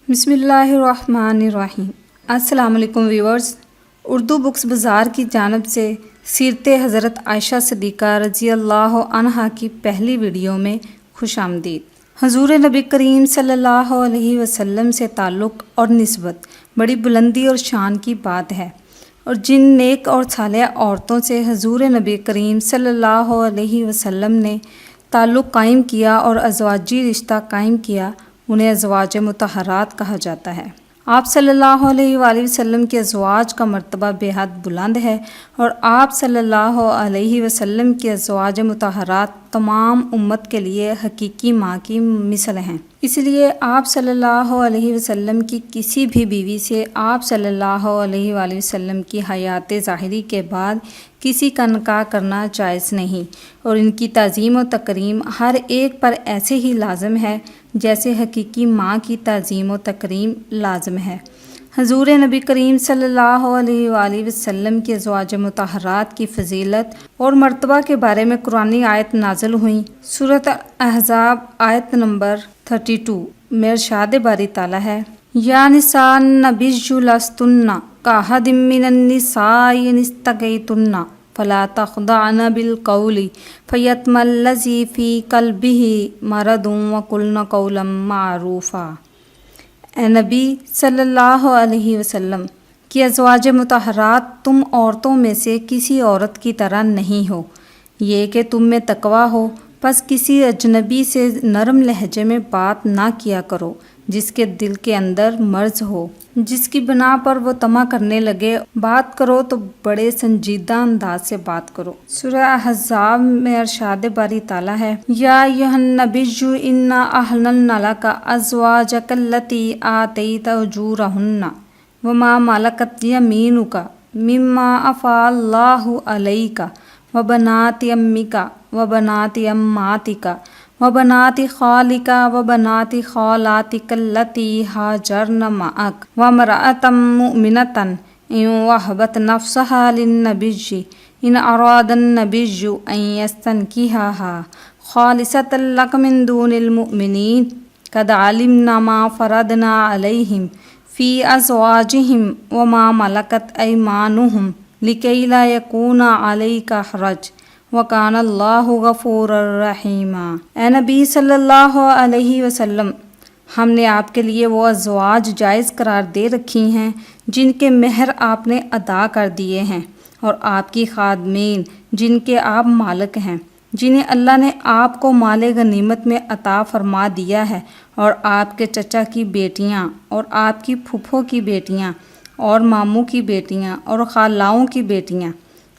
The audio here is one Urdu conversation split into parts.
بسم اللہ الرحمن الرحیم۔ السلام علیکم ویورز، اردو بکس بازار کی جانب سے سیرت حضرت عائشہ صدیقہ رضی اللہ عنہا کی پہلی ویڈیو میں خوش آمدید۔ حضور نبی کریم صلی اللہ علیہ وسلم سے تعلق اور نسبت بڑی بلندی اور شان کی بات ہے، اور جن نیک اور صالح عورتوں سے حضور نبی کریم صلی اللہ علیہ وسلم نے تعلق قائم کیا اور ازواجی رشتہ قائم کیا، انہیں ازواج مطہرات کہا جاتا ہے۔ آپ صلی اللہ علیہ وآلہ وسلم کے ازواج کا مرتبہ بے حد بلند ہے، اور آپ صلی اللہ علیہ وسلم کے ازواج مطہرات تمام امت کے لیے حقیقی ماں کی مثل ہیں۔ اس لیے آپ صلی اللہ علیہ وسلم کی کسی بھی بیوی سے آپ صلی اللہ علیہ وآلہ وسلم کی حیات ظاہری کے بعد کسی کا نکاح کرنا جائز نہیں، اور ان کی تعظیم و تکریم ہر ایک پر ایسے ہی لازم ہے جیسے حقیقی ماں کی تعظیم و تکریم لازم ہے۔ حضور نبی کریم صلی اللہ علیہ وآلہ وسلم کے ازواج مطہرات کی فضیلت اور مرتبہ کے بارے میں قرآنی آیت نازل ہوئیں۔ سورۃ احزاب آیت نمبر 32 میں ارشاد باری تعالیٰ ہے، یا نساء النبی لستن کاحد من النساء ان استغیثن فلا تخضعن بالقول فیطمع الذی فی قلبہ مرض وقلن قولا معروفا۔ اے نبی صلی اللہ علیہ وسلم کی ازواج مطہرات تم عورتوں میں سے کسی عورت کی طرح نہیں ہو، یہ کہ تم میں تقویٰ ہو، پس کسی اجنبی سے نرم لہجے میں بات نہ کیا کرو جس کے دل کے اندر مرض ہو، جس کی بنا پر وہ طمع کرنے لگے۔ بات کرو تو بڑے سنجیدہ انداز سے بات کرو۔ سورہ احزاب میں ارشاد باری تعالیٰ ہے، یا ایھا النبی انا احللنا لک ازواجک التی آتیت اجورہن وما ملکت یمینک مما افاء اللہ علیک وبنات عمک وبنات عماتک وبنات خالک وبنات خالاتک التی ہاجرن معک وامرأة مؤمنة ان وہبت نفسها للنبی ان اراد النبی ان یستنکحها خالصۃ لک من دون المؤمنین قد علمنا ما فرضنا علیہم فی ازواجہم وما ملکت ایمانہم لکی لا یکون علیک حرج وکان اللہ غفورا رحیما۔ اے نبی صلی اللہ علیہ وسلم، ہم نے آپ کے لیے وہ ازواج جائز قرار دے رکھی ہیں جن کے مہر آپ نے ادا کر دیے ہیں، اور آپ کی خادمین جن کے آپ مالک ہیں، جنہیں اللہ نے آپ کو مال غنیمت میں عطا فرما دیا ہے، اور آپ کے چچا کی بیٹیاں اور آپ کی پھپھو کی بیٹیاں اور ماموں کی بیٹیاں اور خالاؤں کی بیٹیاں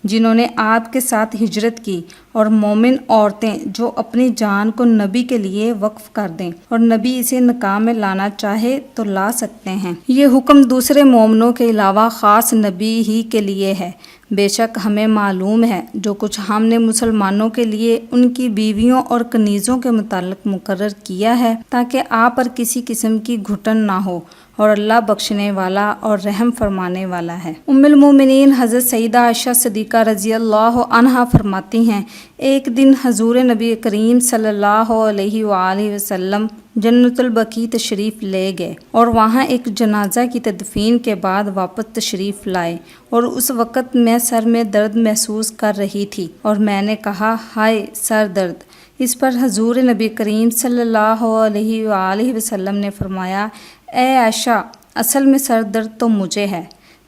جنہوں نے آپ کے ساتھ ہجرت کی، اور مومن عورتیں جو اپنی جان کو نبی کے لیے وقف کر دیں اور نبی اسے نکاح میں لانا چاہے تو لا سکتے ہیں۔ یہ حکم دوسرے مومنوں کے علاوہ خاص نبی ہی کے لیے ہے۔ بے شک ہمیں معلوم ہے جو کچھ ہم نے مسلمانوں کے لیے ان کی بیویوں اور کنیزوں کے متعلق مقرر کیا ہے تاکہ آپ پر کسی قسم کی گھٹن نہ ہو، اور اللہ بخشنے والا اور رحم فرمانے والا ہے۔ ام المومنین حضرت سیدہ عائشہ صدیقہ رضی اللہ عنہا فرماتی ہیں، ایک دن حضور نبی کریم صلی اللہ علیہ وآلہ وسلم جنت البقیع تشریف لے گئے، اور وہاں ایک جنازہ کی تدفین کے بعد واپس تشریف لائے، اور اس وقت میں سر میں درد محسوس کر رہی تھی، اور میں نے کہا، ہائے سر درد۔ اس پر حضور نبی کریم صلی اللہ علیہ وآلہ وسلم نے فرمایا، اے عائشہ، اصل میں سر درد تو مجھے ہے۔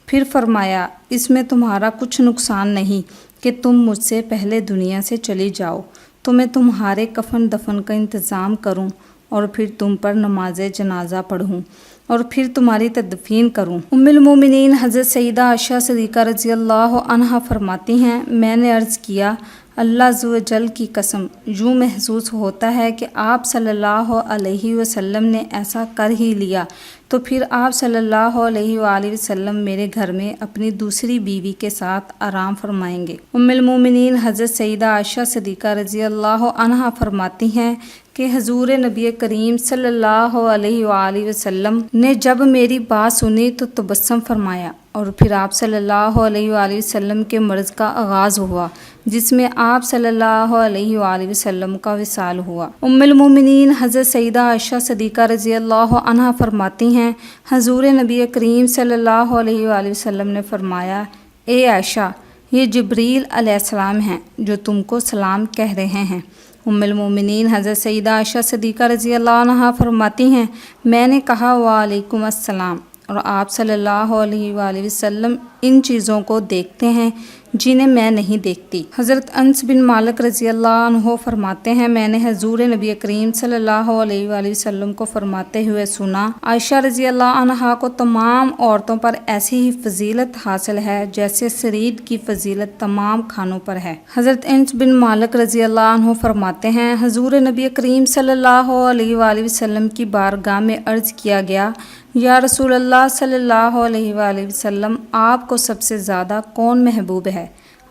پھر فرمایا، اس میں تمہارا کچھ نقصان نہیں کہ تم مجھ سے پہلے دنیا سے چلی جاؤ، تو میں تمہارے کفن دفن کا انتظام کروں، اور پھر تم پر نماز جنازہ پڑھوں، اور پھر تمہاری تدفین کروں۔ ام المومنین حضرت سیدہ عائشہ صدیقہ رضی اللہ عنہا فرماتی ہیں، میں نے عرض کیا، اللہ عز و جل کی قسم، یوں محسوس ہوتا ہے کہ آپ صلی اللہ علیہ وسلم نے ایسا کر ہی لیا، تو پھر آپ صلی اللہ علیہ وآلہ وسلم میرے گھر میں اپنی دوسری بیوی کے ساتھ آرام فرمائیں گے۔ ام المومنین حضرت سیدہ عائشہ صدیقہ رضی اللہ عنہا فرماتی ہیں کہ حضور نبی کریم صلی اللہ علیہ وآلہ وسلم نے جب میری بات سنی تو تبسم فرمایا، اور پھر آپ صلی اللہ علیہ وآلہ وسلم کے مرض کا آغاز ہوا، جس میں آپ صلی اللہ علیہ وآلہ وسلم کا وصال ہوا۔ ام المومنین حضرت سیدہ عائشہ صدیقہ رضی اللہ عنہا فرماتی ہیں حضور نبی کریم صلی اللہ علیہ وآلہ وسلم نے فرمایا، اے عائشہ، یہ جبریل علیہ السلام ہیں جو تم کو سلام کہہ رہے ہیں۔ ام المومنین حضرت سیدہ عائشہ صدیقہ رضی اللہ عنہا فرماتی ہیں، میں نے کہا وعلیکم السلام، اور آپ صلی اللہ علیہ وآلہ وسلم ان چیزوں کو دیکھتے ہیں جنہیں میں نہیں دیکھتی۔ حضرت انس بن مالک رضی اللہ عنہ فرماتے ہیں، میں نے حضور نبی کریم صلی اللہ علیہ وآلہ وسلم کو فرماتے ہوئے سنا، عائشہ رضی اللہ عنہا کو تمام عورتوں پر ایسی ہی فضیلت حاصل ہے جیسے سرید کی فضیلت تمام کھانوں پر ہے۔ حضرت انس بن مالک رضی اللہ عنہ فرماتے ہیں، حضور نبی کریم صلی اللہ علیہ وآلہ وسلم کی بارگاہ میں عرض کیا گیا، یا رسول اللہ صلی اللہ علیہ وآلہ وسلم، آپ کو سب سے زیادہ کون محبوب ہے؟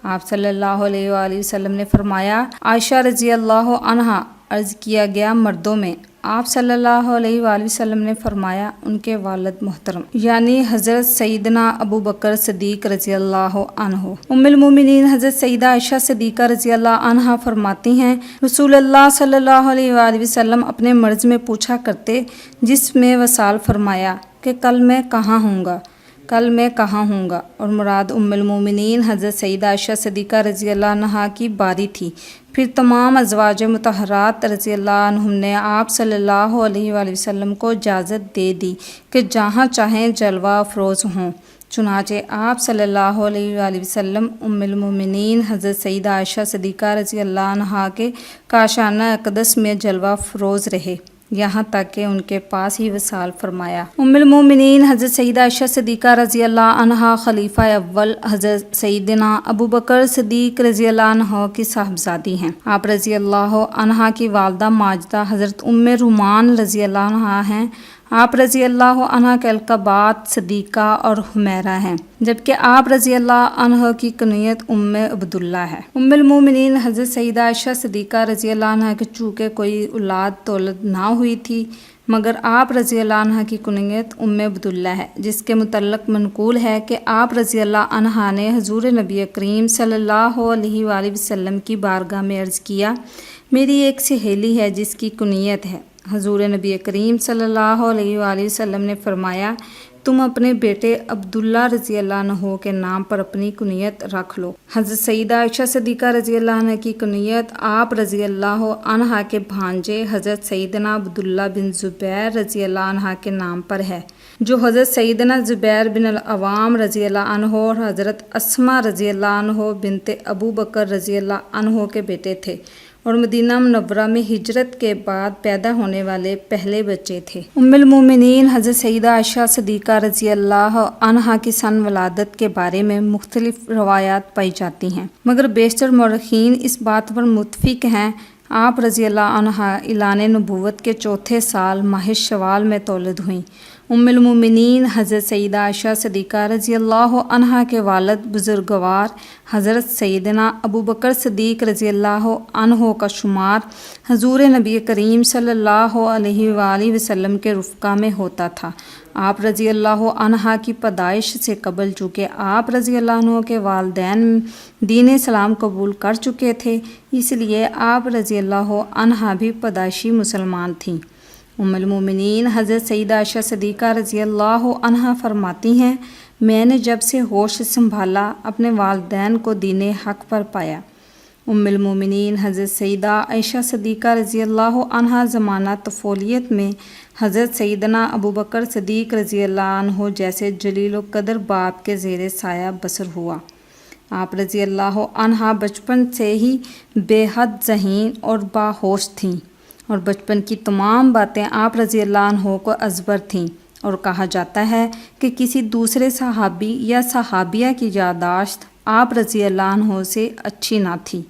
آپ صلی اللہ علیہ وآلہ وسلم نے فرمایا، عائشہ رضی اللہ عنہا۔ عرض کیا گیا، مردوں میں؟ آپ صلی اللہ علیہ وآلہ وسلم نے فرمایا، ان کے والد محترم، یعنی حضرت سیدنا ابو بکر صدیق رضی اللہ عنہ۔ ام المومنین حضرت سیدہ عائشہ صدیقہ رضی اللہ عنہا فرماتی ہیں، رسول اللہ صلی اللہ علیہ وآلہ وسلم اپنے مرض میں پوچھا کرتے جس میں وصال فرمایا کہ کل میں کہاں ہوں گا، کل میں کہاں ہوں گا، اور مراد ام المومنین حضرت سیدہ عائشہ صدیقہ رضی اللہ عنہا کی باری تھی۔ پھر تمام ازواج مطہرات رضی اللہ عنہم نے آپ صلی اللہ علیہ وآلہ وسلم کو اجازت دے دی کہ جہاں چاہیں جلوہ افروز ہوں۔ چنانچہ آپ صلی اللہ علیہ وآلہ وسلم ام المومنین حضرت سیدہ عائشہ صدیقہ رضی اللہ عنہا کے کاشانہ اقدس میں جلوہ افروز رہے، یہاں تک کہ ان کے پاس ہی وصال فرمایا۔ ام المومنین حضرت سیدہ عائشہ صدیقہ رضی اللہ عنہا خلیفہ اول حضرت سیدنا ابو بکر صدیق رضی اللہ عنہ کی صاحبزادی ہیں۔ آپ رضی اللہ عنہا کی والدہ ماجدہ حضرت ام رومان رضی اللہ عنہا ہیں۔ آپ رضی اللہ عنہ کے القابات صدیقہ اور حمیرہ ہیں، جبکہ آپ رضی اللہ عنہ کی کنیت ام عبداللہ ہے۔ ام المومنین حضرت سیدہ عائشہ صدیقہ رضی اللہ عنہ کے چونکہ کوئی اولاد تولد نہ ہوئی تھی، مگر آپ رضی اللہ عنہ کی کنیت ام عبداللہ ہے، جس کے متعلق منقول ہے کہ آپ رضی اللہ عنہ نے حضور نبی کریم صلی اللہ علیہ وآلہ وسلم کی بارگاہ میں عرض کیا، میری ایک سہیلی ہے جس کی کنیت ہے۔ حضور نبی کریم صلی اللہ علیہ وآلہ وسلم نے فرمایا، تم اپنے بیٹے عبداللہ رضی اللہ عنہ کے نام پر اپنی کنیت رکھ لو۔ حضرت سیدہ عائشہ صدیقہ رضی اللہ عنہ کی کنیت آپ رضی اللہ عنہ کے بھانجے حضرت سیدنا عبداللہ بن زبیر رضی اللہ عنہ کے نام پر ہے، جو حضرت سیدنا زبیر بن العوام رضی اللہ عنہ اور حضرت اسماء رضی اللہ عنہ بنت ابو بکر رضی اللہ عنہ کے بیٹے تھے، اور مدینہ منورہ میں ہجرت کے بعد پیدا ہونے والے پہلے بچے تھے۔ ام المومنین حضرت سیدہ عائشہ صدیقہ رضی اللہ عنہا کی سن ولادت کے بارے میں مختلف روایات پائی جاتی ہیں، مگر بیشتر مورخین اس بات پر متفق ہیں، آپ رضی اللہ عنہ اعلان نبوت کے چوتھے سال ماہ شوال میں تولد ہوئیں۔ ام المومنین حضرت سیدہ عائشہ صدیقہ رضی اللہ عنہا کے والد بزرگوار حضرت سیدنا ابو بکر صدیق رضی اللہ عنہ کا شمار حضور نبی کریم صلی اللہ علیہ وآلہ وسلم کے رفقا میں ہوتا تھا۔ آپ رضی اللہ عنہ کی پیدائش سے قبل چونکہ آپ رضی اللہ عنہ کے والدین دین اسلام قبول کر چکے تھے، اس لیے آپ رضی اللہ عنہ بھی پیدائشی مسلمان تھیں۔ ام المومنین حضرت سیدہ عائشہ صدیقہ رضی اللہ عنہ فرماتی ہیں، میں نے جب سے ہوش سنبھالا اپنے والدین کو دین حق پر پایا۔ ام المومنین حضرت سیدہ عائشہ صدیقہ رضی اللہ عنہ زمانہ طفولیت میں حضرت سیدنا ابو بکر صدیق رضی اللہ عنہ جیسے جلیل و قدر باپ کے زیر سایہ بسر ہوا۔ آپ رضی اللہ عنہ بچپن سے ہی بے حد ذہین اور باہوش تھیں، اور بچپن کی تمام باتیں آپ رضی اللہ عنہ کو ازبر تھیں، اور کہا جاتا ہے کہ کسی دوسرے صحابی یا صحابیہ کی یادداشت آپ رضی اللہ عنہ سے اچھی نہ تھی۔